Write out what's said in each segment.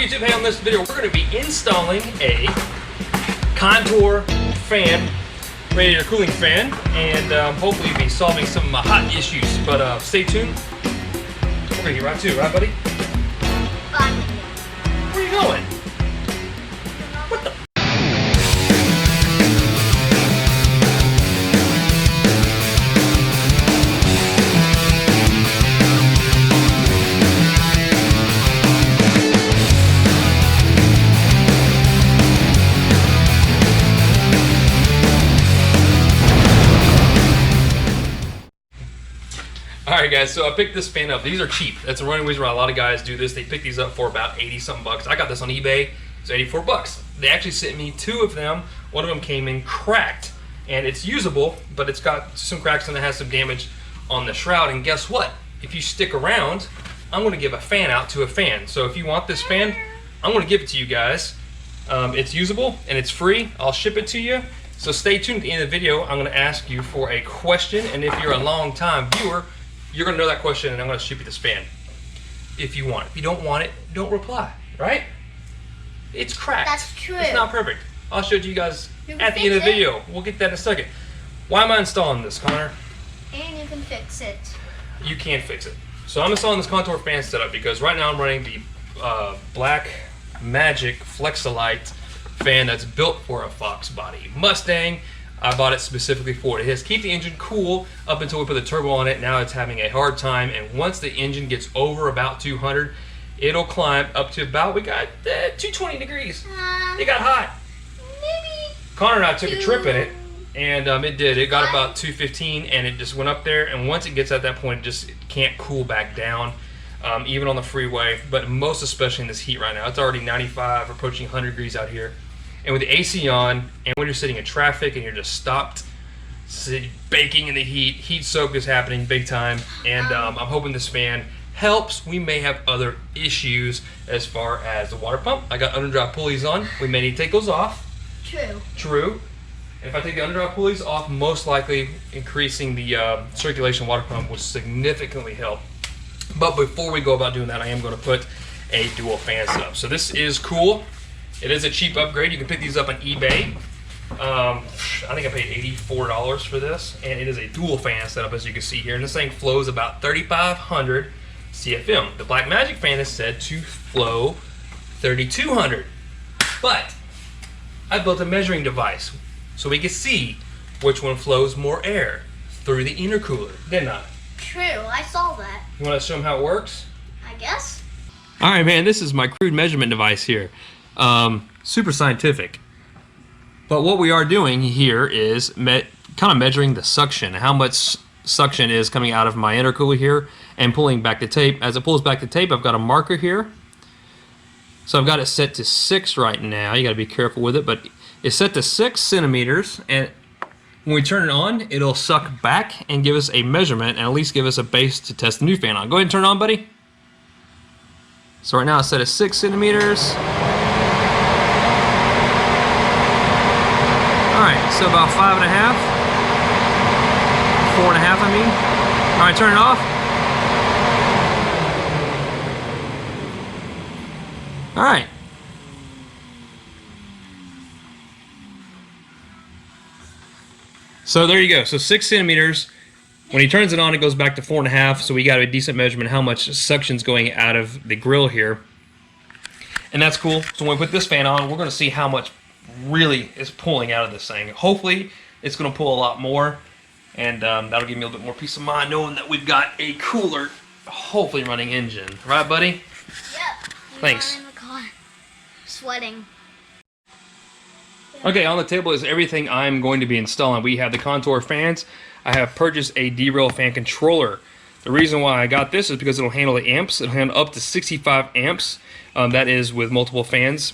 YouTube? Hey, on this video, we're going to be installing a contour fan, radiator cooling fan, and hopefully be solving some hot issues. But stay tuned. We're going to get right to it, right, buddy? Bye. Where are you going? What the? Alright guys, so I picked this fan up. These are cheap. That's the running reason why a lot of guys do this. They pick these up for about 80-something bucks. I got this on eBay. It's 84 bucks. They actually sent me two of them. One of them came in cracked, and it's usable, but it's got some cracks and it has some damage on the shroud. And guess what? If you stick around, I'm going to give a fan out to a fan. So if you want this fan, I'm going to give it to you guys. It's usable and it's free. I'll ship it to you. So stay tuned at the end of the video. I'm going to ask you for a question, and if you're a long-time viewer, you're going to know that question, and I'm going to ship you this fan if you want it. If you don't want it, don't reply, right? It's cracked. That's true. It's not perfect. I'll show it to you guys at the end of the video. We'll get that in a second. Why am I installing this, Connor? And you can fix it. You can fix it. So I'm installing this contour fan setup because right now I'm running the Black Magic Flex-a-lite fan that's built for a Foxbody Mustang. I bought it specifically for it. It has keep the engine cool up until we put the turbo on it. Now it's having a hard time, and once the engine gets over about 200, it'll climb up to about, we got 220 degrees. It got hot. Maybe Connor and I took a trip in it, and it did. It got about 215, and it just went up there, and once it gets at that point, it just can't cool back down, even on the freeway, but most especially in this heat right now. It's already 95, approaching 100 degrees out here. And with the AC on, and when you're sitting in traffic and you're just stopped, baking in the heat, heat soak is happening big time. And I'm hoping this fan helps. We may have other issues as far as the water pump. I got underdrive pulleys on. We may need to take those off. True. True. And if I take the underdrive pulleys off, most likely increasing the circulation water pump will significantly help. But before we go about doing that, I am going to put a dual fan setup. So this is cool. It is a cheap upgrade. You can pick these up on eBay. I think I paid $84 for this, and it is a dual fan setup, as you can see here. And this thing flows about 3,500 CFM. The Black Magic fan is said to flow 3,200. But I built a measuring device so we can see which one flows more air through the intercooler, didn't I? True, I saw that. You want to show them how it works? I guess. All right, man. This is my crude measurement device here. Super scientific, but what we are doing here is kind of measuring the suction, how much suction is coming out of my intercooler here, and pulling back the tape. As it pulls back the tape, I've got a marker here, so I've got it set to 6 right now. You got to be careful with it, but it's set to 6 centimeters, and when we turn it on, it'll suck back and give us a measurement, and at least give us a base to test the new fan on. Go ahead and turn it on, buddy. So right now it's set at 6 centimeters. Alright, so about 5.5, 4.5 I mean. Alright, turn it off. Alright. So there you go, so 6 centimeters. When he turns it on, it goes back to 4.5, so we got a decent measurement how much suction's going out of the grill here. And that's cool. So when we put this fan on, we're going to see how much really is pulling out of this thing. Hopefully it's going to pull a lot more, and that'll give me a little bit more peace of mind knowing that we've got a cooler, hopefully running engine. Right, buddy? Yep. Thanks. In the car. Sweating. Okay, on the table is everything I'm going to be installing. We have the contour fans. I have purchased a Derale fan controller. The reason why I got this is because it'll handle the amps. It'll handle up to 65 amps. That is with multiple fans.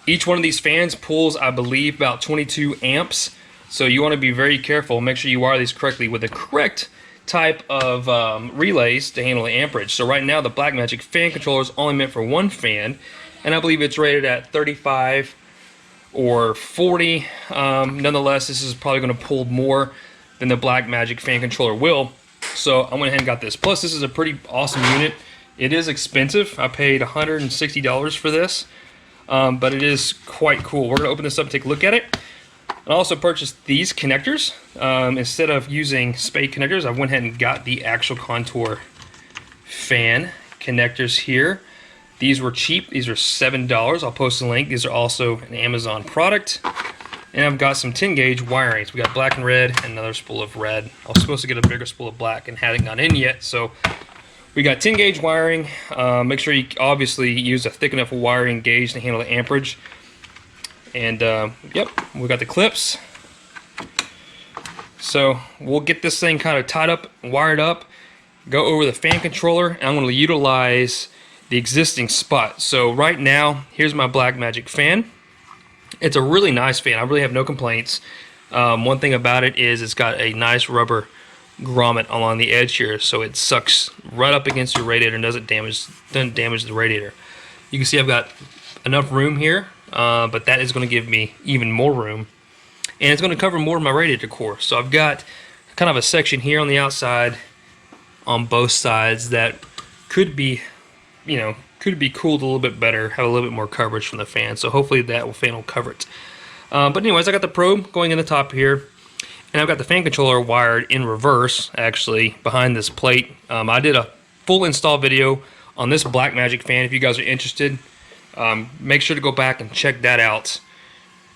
Each one of these fans pulls, I believe, about 22 amps. So you want to be very careful. Make sure you wire these correctly with the correct type of relays to handle the amperage. So right now the Black Magic fan controller is only meant for one fan, and I believe it's rated at 35 or 40. Nonetheless, this is probably going to pull more than the Black Magic fan controller will. So I went ahead and got this. Plus, this is a pretty awesome unit. It is expensive. I paid $160 for this, but it is quite cool. We're going to open this up and take a look at it. I also purchased these connectors. Instead of using spade connectors, I went ahead and got the actual Contour fan connectors here. These were cheap. These are $7. I'll post a link. These are also an Amazon product. And I've got some 10 gauge wirings. We got black and red and another spool of red. I was supposed to get a bigger spool of black and hadn't gone in yet. So we got 10 gauge wiring. Make sure you obviously use a thick enough wiring gauge to handle the amperage. And yep, we got the clips. So we'll get this thing kind of tied up, wired up, go over the fan controller, and I'm going to utilize the existing spot. So right now, here's my Black Magic fan. It's a really nice fan. I really have no complaints. One thing about it is it's got a nice rubber grommet along the edge here, so it sucks right up against your radiator and doesn't damage the radiator. You can see I've got enough room here, but that is going to give me even more room, and it's going to cover more of my radiator core. So I've got kind of a section here on the outside on both sides that could be, you know, could be cooled a little bit better, have a little bit more coverage from the fan. So hopefully that fan will cover it. But anyways, I got the probe going in the top here, and I've got the fan controller wired in reverse, actually, behind this plate. I did a full install video on this Black Magic fan. If you guys are interested, make sure to go back and check that out.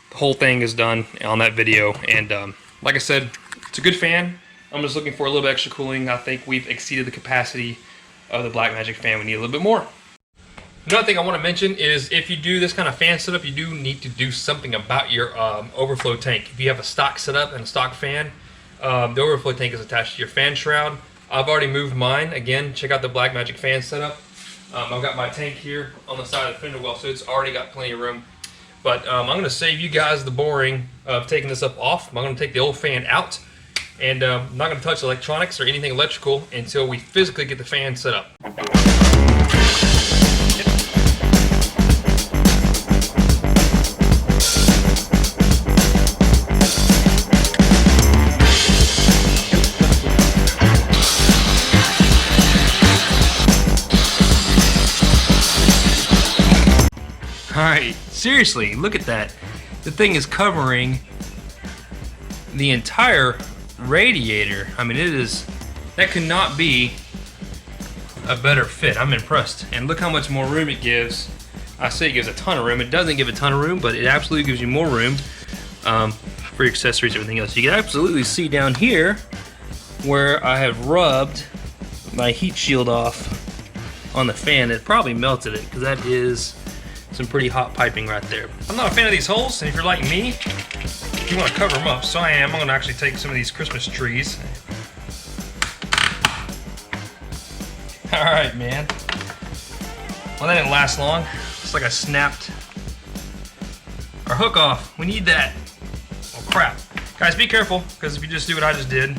The whole thing is done on that video, and like I said, it's a good fan. I'm just looking for a little bit extra cooling. I think we've exceeded the capacity of the Black Magic fan. We need a little bit more. Another thing I want to mention is if you do this kind of fan setup, you do need to do something about your overflow tank. If you have a stock setup and a stock fan, the overflow tank is attached to your fan shroud. I've already moved mine. Again, check out the Black Magic fan setup. I've got my tank here on the side of the fender well, so it's already got plenty of room. But I'm going to save you guys the boring of taking this up off. I'm going to take the old fan out, and I'm not going to touch electronics or anything electrical until we physically get the fan set up. Alright, seriously, look at that. The thing is covering the entire radiator. I mean, that could not be a better fit. I'm impressed. And look how much more room it gives. I say it gives a ton of room. It doesn't give a ton of room, but it absolutely gives you more room for your accessories and everything else. You can absolutely see down here where I have rubbed my heat shield off on the fan. It probably melted it, because that is some pretty hot piping right there. I'm not a fan of these holes, and if you're like me, you want to cover them up. So I am. I'm going to actually take some of these Christmas trees. Alright, man. Well, that didn't last long. It's like I snapped our hook off. We need that. Oh, crap. Guys, be careful, because if you just do what I just did,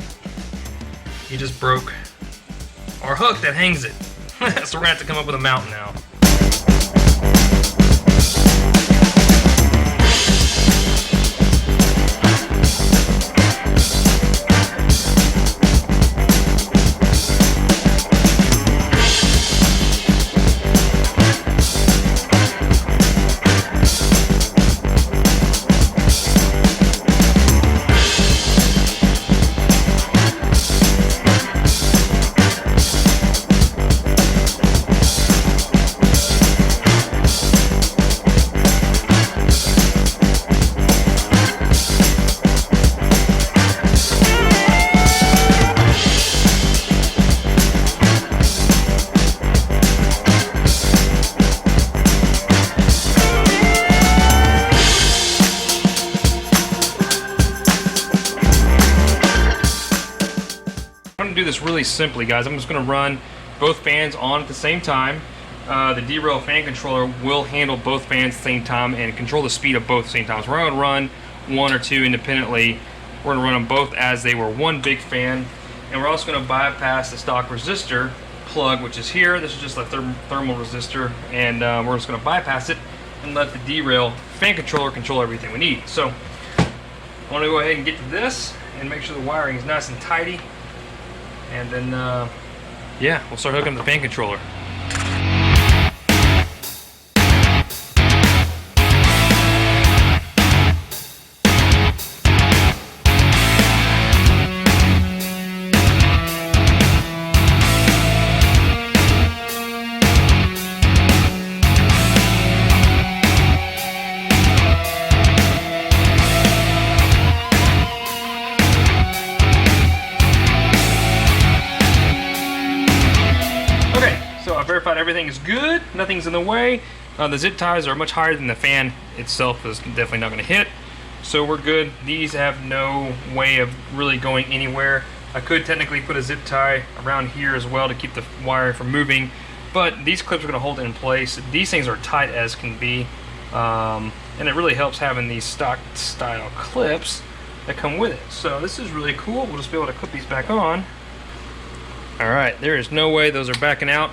you just broke our hook that hangs it. So we're going to have to come up with a mount now. Do this really simply, guys. I'm just going to run both fans on at the same time. The Derale fan controller will handle both fans at the same time and control the speed of both at the same time. So we're going to run one or two independently. We're going to run them both as they were one big fan, and we're also going to bypass the stock resistor plug, which is here. This is just a thermal resistor, and we're just going to bypass it and let the Derale fan controller control everything we need. So I want to go ahead and get to this and make sure the wiring is nice and tidy. And then, yeah, we'll start hooking up the fan controller. nothing's in the way. The zip ties are much higher than the fan itself is definitely not going to hit. So we're good. These have no way of really going anywhere. I could technically put a zip tie around here as well to keep the wire from moving, but these clips are going to hold it in place. These things are tight as can be, and it really helps having these stock style clips that come with it. So this is really cool. We'll just be able to clip these back on. Alright, there is no way those are backing out.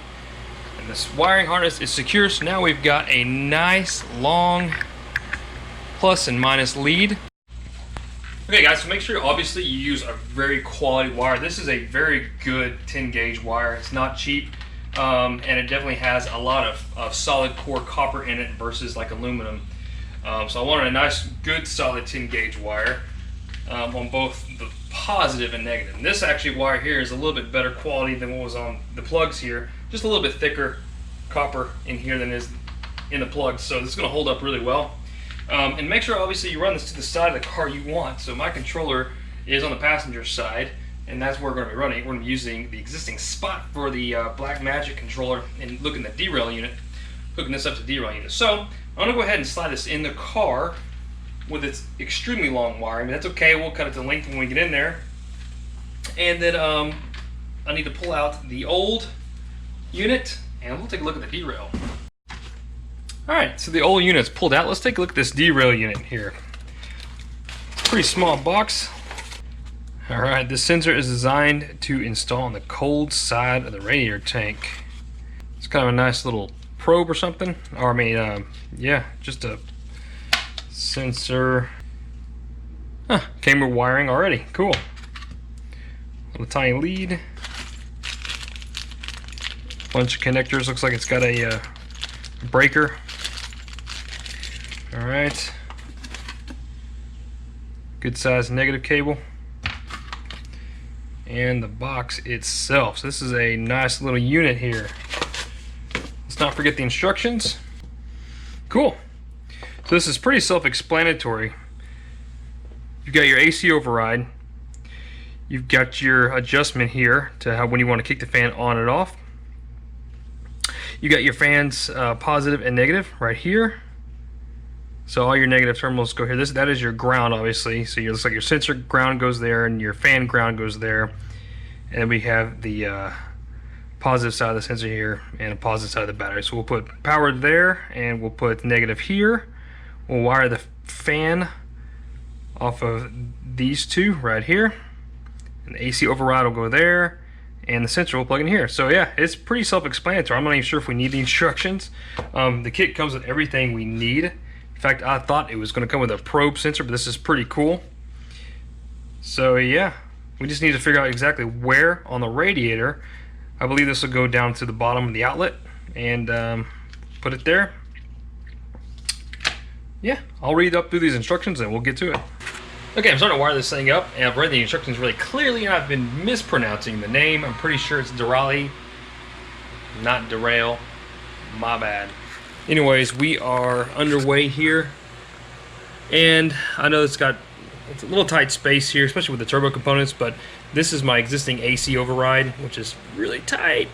And this wiring harness is secure, so now we've got a nice long plus and minus lead. Okay guys, so make sure obviously you use a very quality wire. This is a very good 10 gauge wire. It's not cheap, and it definitely has a lot of solid core copper in it versus like aluminum. So I wanted a nice good solid 10 gauge wire on both the positive and negative. And this actually wire here is a little bit better quality than what was on the plugs here. Just a little bit thicker copper in here than is in the plugs, so this is going to hold up really well. And make sure obviously you run this to the side of the car you want. So my controller is on the passenger side, and that's where we're going to be running. We're going to be using the existing spot for the Black Magic controller and looking at the Derale unit, hooking this up to the Derale unit. So I'm going to go ahead and slide this in the car with its extremely long wiring, but that's okay. We'll cut it to length when we get in there. And then I need to pull out the old unit, and we'll take a look at the Derale. Alright, so the old unit's pulled out. Let's take a look at this Derale unit here. Pretty small box. Alright, this sensor is designed to install on the cold side of the radiator tank. It's kind of a nice little probe or something. Or I mean, yeah, just a sensor. Huh, came with wiring already. Cool. Little tiny lead. Bunch of connectors. Looks like it's got a breaker. Alright, good size negative cable, and the box itself. So this is a nice little unit here. Let's not forget the instructions. Cool. So this is pretty self-explanatory. You've got your AC override. You've got your adjustment here to how when you want to kick the fan on and off. You got your fans positive and negative right here. So all your negative terminals go here. That is your ground, obviously. So it looks like your sensor ground goes there and your fan ground goes there. And then we have the positive side of the sensor here and a positive side of the battery. So we'll put power there and we'll put negative here. We'll wire the fan off of these two right here. And the AC override will go there. And the sensor will plug in here. So yeah, it's pretty self-explanatory. I'm not even sure if we need the instructions. The kit comes with everything we need. In fact, I thought it was going to come with a probe sensor, but this is pretty cool. So yeah, we just need to figure out exactly where on the radiator. I believe this will go down to the bottom of the outlet and put it there. Yeah, I'll read up through these instructions and we'll get to it. Okay, I'm starting to wire this thing up, and I've read the instructions really clearly, and I've been mispronouncing the name. I'm pretty sure it's Derale, not Derale. My bad. Anyways, we are underway here, and I know it's a little tight space here, especially with the turbo components, but this is my existing AC override, which is really tight.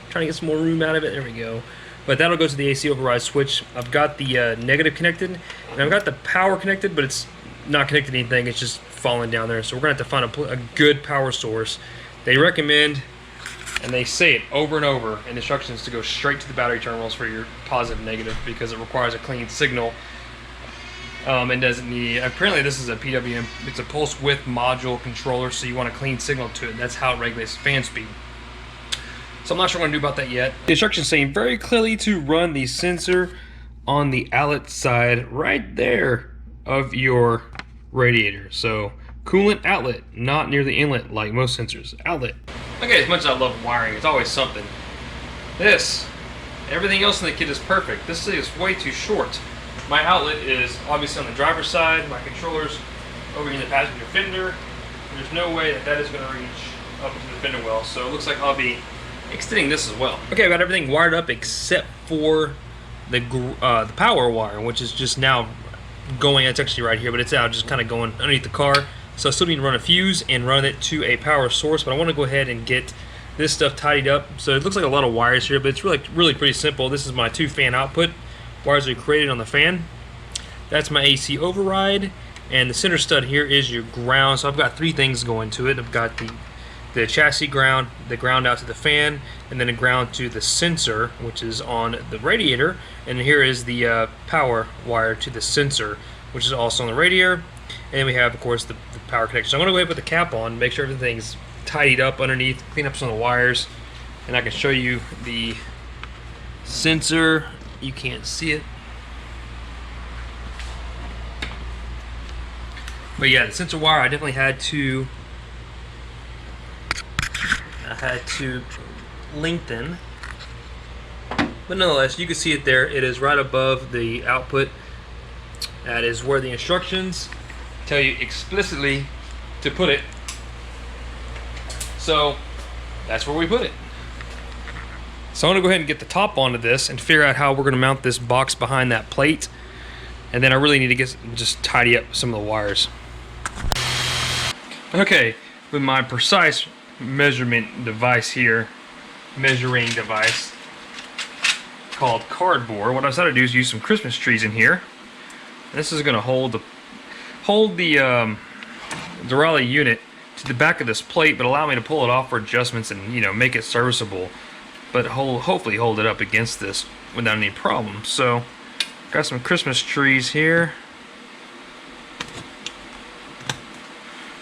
I'm trying to get some more room out of it. There we go. But that'll go to the AC override switch. I've got the negative connected, and I've got the power connected, but it's not connected to anything. It's just falling down there. So we're going to have to find a good power source. They recommend, and they say it over and over in instructions, to go straight to the battery terminals for your positive and negative because it requires a clean signal. And doesn't need, apparently this is a PWM, it's a pulse width module controller, so you want a clean signal to it. That's how it regulates fan speed. So I'm not sure what I'm going to do about that yet. The instructions saying very clearly to run the sensor on the outlet side right there of your radiator. So coolant outlet, not near the inlet like most sensors. Outlet. Okay, as much as I love wiring, it's always something. Everything else in the kit is perfect. This is way too short. My outlet is obviously on the driver's side. My controller's over in the passenger fender. There's no way that that is going to reach up to the fender well. So it looks like I'll be extending this as well. Okay, I've got everything wired up except for the power wire, which is just now going. It's actually right here, but it's out just kind of going underneath the car. So I still need to run a fuse and run it to a power source, but I want to go ahead and get this stuff tidied up. So it looks like a lot of wires here, but it's really pretty simple. This is my 2 fan output. Wires are created on the fan. That's my AC override, and the center stud here is your ground. So I've got 3 things going to it. I've got the chassis ground, the ground out to the fan, and then a ground to the sensor, which is on the radiator. And here is the power wire to the sensor, which is also on the radiator. And then we have, of course, the power connection. So I'm going to go ahead and put the cap on, make sure everything's tidied up underneath, clean up some of the wires, and I can show you the sensor. You can't see it, but yeah, the sensor wire I definitely had to lengthen, but nonetheless you can see it there. It is right above the output. That is where the instructions tell you explicitly to put it. So that's where we put it. So I'm gonna go ahead and get the top onto this and figure out how we're gonna mount this box behind that plate. And then I really need to just tidy up some of the wires. Okay, with my precise measurement device here, measuring device called cardboard, what I decided to do is use some Christmas trees in here. This is gonna hold the Derale unit to the back of this plate, but allow me to pull it off for adjustments and, you know, make it serviceable, but hopefully hold it up against this without any problems. So got some Christmas trees here.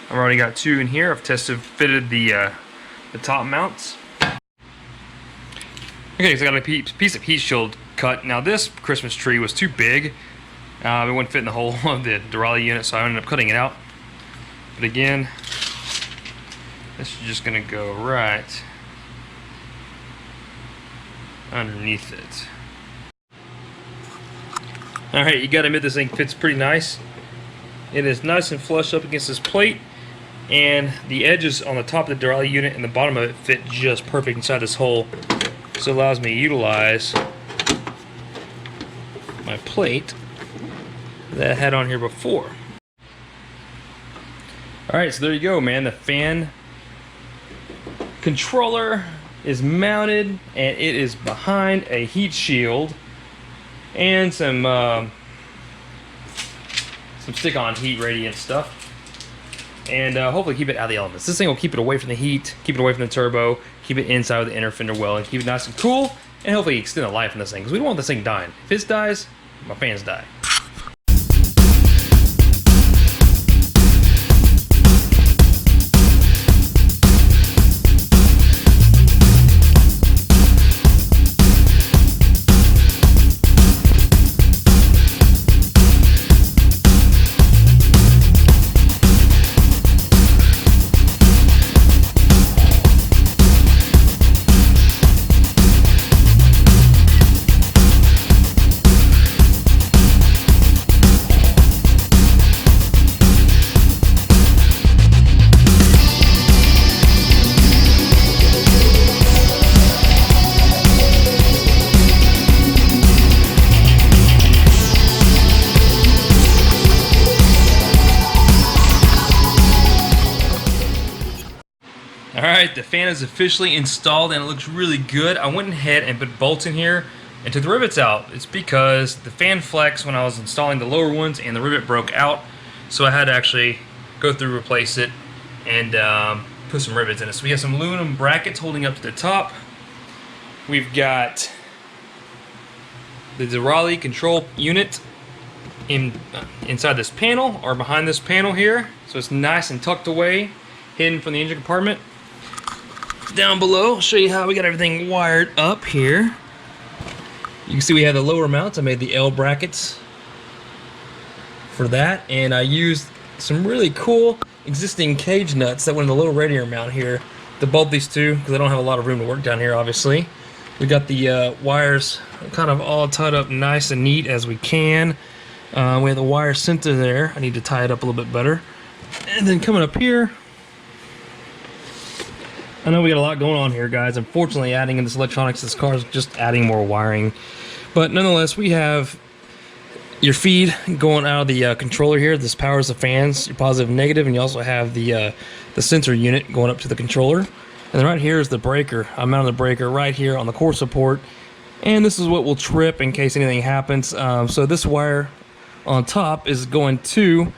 I've already got 2 in here. I've fitted the top mounts. Okay, so I got a piece of heat shield cut. Now this Christmas tree was too big. It wouldn't fit in the hole of the Derale unit, so I ended up cutting it out. But again, this is just gonna go right underneath it. Alright, you gotta admit this thing fits pretty nice. It is nice and flush up against this plate, and the edges on the top of the Derale unit and the bottom of it fit just perfect inside this hole. So it allows me to utilize my plate that I had on here before. Alright, so there you go, man. The fan controller is mounted, and it is behind a heat shield and some stick-on heat radiant stuff, and hopefully keep it out of the elements. This thing will keep it away from the heat, keep it away from the turbo, keep it inside of the inner fender well, and keep it nice and cool, and hopefully extend the life on this thing, because we don't want this thing dying. If it dies, my fans die. Alright, the fan is officially installed and it looks really good. I went ahead and put bolts in here and took the rivets out. It's because the fan flexed when I was installing the lower ones and the rivet broke out. So I had to actually go through, replace it, and put some rivets in it. So we have some aluminum brackets holding up to the top. We've got the Derale control unit inside this panel, or behind this panel here. So it's nice and tucked away, hidden from the engine compartment. Down below, I'll show you how we got everything wired up here. You can see we have the lower mounts. I made the L brackets for that, and I used some really cool existing cage nuts that went in the little radiator mount here to bolt these two, because I don't have a lot of room to work down here, obviously. We got the wires kind of all tied up nice and neat as we can. We have the wire center there. I need to tie it up a little bit better. And then coming up here, I know we got a lot going on here, guys. Unfortunately, adding in this electronics to this car is just adding more wiring. But nonetheless, we have your feed going out of the controller here. This powers the fans, your positive and negative, and you also have the sensor unit going up to the controller. And then right here is the breaker. I mounted the breaker right here on the core support. And this is what will trip in case anything happens. So this wire on top is going to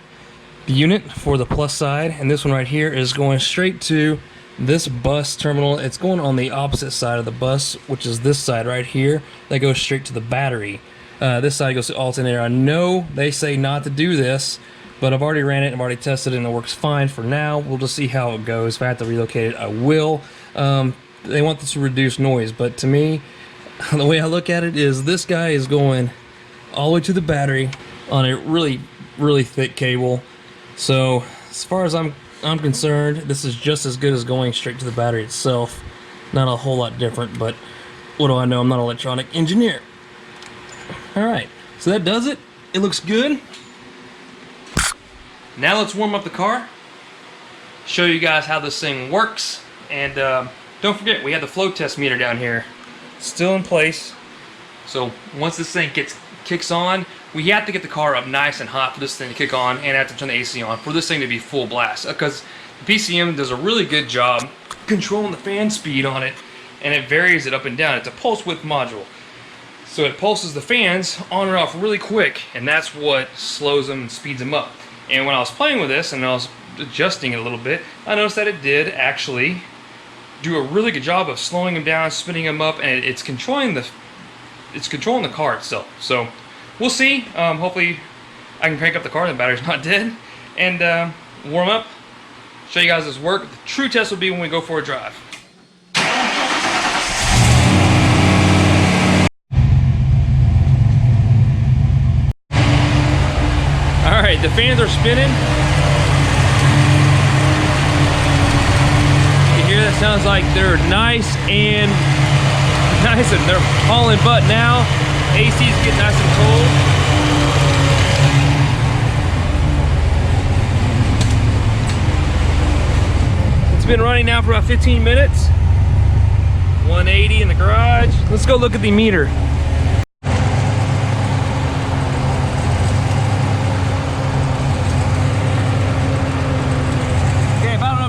the unit for the plus side. And this one right here is going straight to this bus terminal. It's going on the opposite side of the bus, which is this side right here. That goes straight to the battery. This side goes to alternator. I know they say not to do this, but I've already ran it, I've already tested it, and it works fine for now. We'll just see how it goes. If I have to relocate it, I will. They want this to reduce noise, but to me, the way I look at it is this guy is going all the way to the battery on a really, really thick cable. So as far as I'm concerned, this is just as good as going straight to the battery itself. Not a whole lot different, but what do I know? I'm not an electronic engineer. Alright, so that does it. It looks good. Now let's warm up the car, show you guys how this thing works, and don't forget we have the flow test meter down here, still in place. So once this thing kicks on, we have to get the car up nice and hot for this thing to kick on, and have to turn the AC on for this thing to be full blast, because the PCM does a really good job controlling the fan speed on it, and it varies it up and down. It's a pulse width module. So it pulses the fans on and off really quick, and that's what slows them and speeds them up. And when I was playing with this and I was adjusting it a little bit, I noticed that it did actually do a really good job of slowing them down, spinning them up, and it's controlling the car itself. So we'll see. Hopefully I can crank up the car and the battery's not dead, and warm up, show you guys this work. The true test will be when we go for a drive. Alright, the fans are spinning. You hear that? Sounds like they're nice and they're hauling butt now. AC is getting nice and cold. It's been running now for about 15 minutes. 180 in the garage. Let's go look at the meter.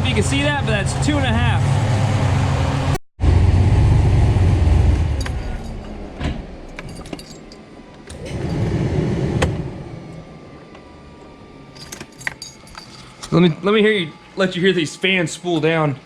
You can see that, but that's 2.5. Let me let you hear these fans spool down.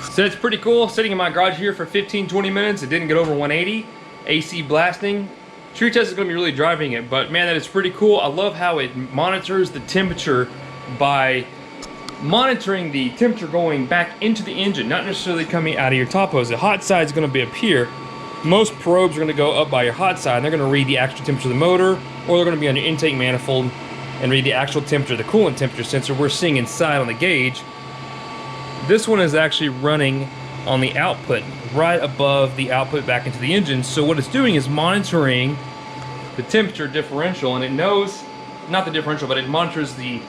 So it's pretty cool, sitting in my garage here for 15-20 minutes. It didn't get over 180, AC blasting. True test is going to be really driving it, but man, that is pretty cool. I love how it monitors the temperature by monitoring the temperature going back into the engine, not necessarily coming out of your top hose. The hot side is going to be up here. Most probes are going to go up by your hot side, and they're going to read the actual temperature of the motor, or they're going to be on your intake manifold and read the actual temperature, the coolant temperature sensor we're seeing inside on the gauge. This one is actually running on the output, right above the output back into the engine. So what it's doing is monitoring the temperature differential, and it knows, not the differential, but it monitors the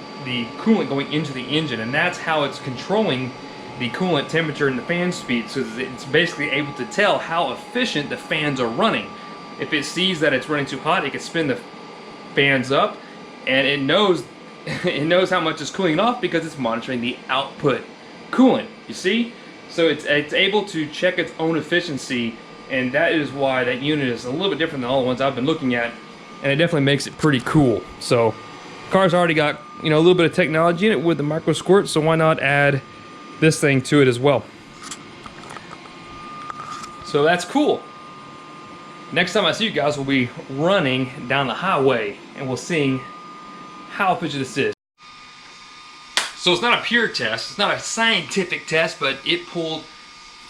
coolant going into the engine, and that's how it's controlling the coolant temperature and the fan speed. So it's basically able to tell how efficient the fans are running. If it sees that it's running too hot, it can spin the fans up, and it knows how much is cooling off because it's monitoring the output coolant, you see? So it's able to check its own efficiency, and that is why that unit is a little bit different than all the ones I've been looking at, and it definitely makes it pretty cool. So car's already got, you know, a little bit of technology in it with the micro squirt, so why not add this thing to it as well? So that's cool. Next time I see you guys, we'll be running down the highway, and we'll see how efficient this is. So it's not a pure test, it's not a scientific test, but it pulled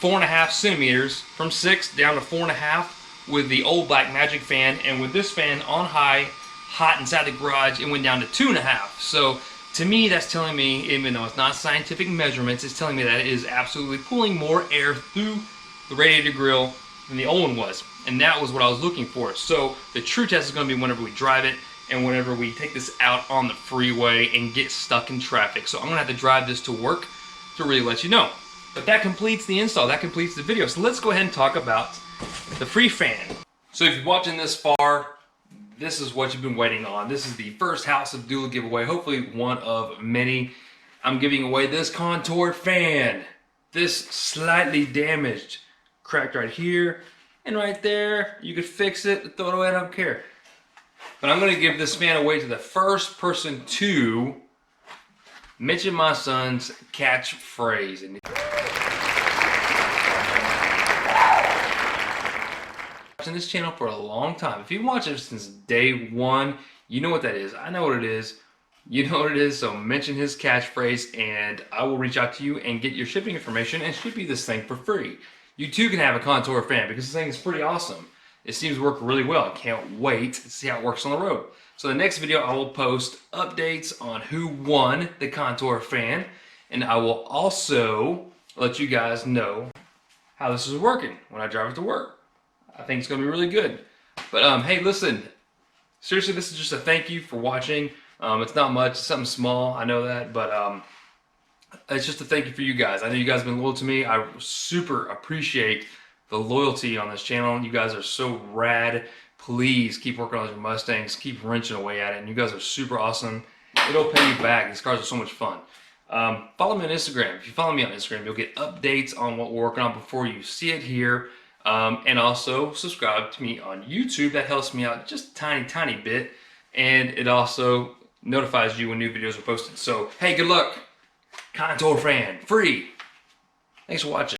4.5 centimeters from 6 down to 4.5 with the old Black Magic fan, and with this fan on high, hot inside the garage, it went down to 2.5. So to me, that's telling me, even though it's not scientific measurements, it's telling me that it is absolutely pulling more air through the radiator grill than the old one was. And that was what I was looking for. So the true test is going to be whenever we drive it, and whenever we take this out on the freeway and get stuck in traffic. So I'm going to have to drive this to work to really let you know. But that completes the install. That completes the video. So let's go ahead and talk about the free fan. So if you're watching this far, this is what you've been waiting on. This is the first House of Doodle giveaway, hopefully one of many. I'm giving away this Contour fan. This slightly damaged, cracked right here and right there. You could fix it, throw it away, I don't care. But I'm gonna give this fan away to the first person to mention my son's catchphrase. And watching this channel for a long time. If you've watched it since day one, you know what that is. I know what it is. You know what it is, so mention his catchphrase and I will reach out to you and get your shipping information and ship you this thing for free. You too can have a Contour fan because this thing is pretty awesome. It seems to work really well. I can't wait to see how it works on the road. So the next video I will post updates on who won the Contour fan, and I will also let you guys know how this is working when I drive it to work. I think it's going to be really good. But hey, listen, seriously, this is just a thank you for watching. It's not much, it's something small, I know that, but it's just a thank you for you guys. I know you guys have been loyal to me. I super appreciate the loyalty on this channel. You guys are so rad. Please keep working on your Mustangs, keep wrenching away at it, and you guys are super awesome. It'll pay you back. These cars are so much fun. Follow me on Instagram. If you follow me on Instagram, you'll get updates on what we're working on before you see it here. And also subscribe to me on YouTube. That helps me out just a tiny bit. And it also notifies you when new videos are posted. So, hey, good luck. Contour fan, free. Thanks for watching.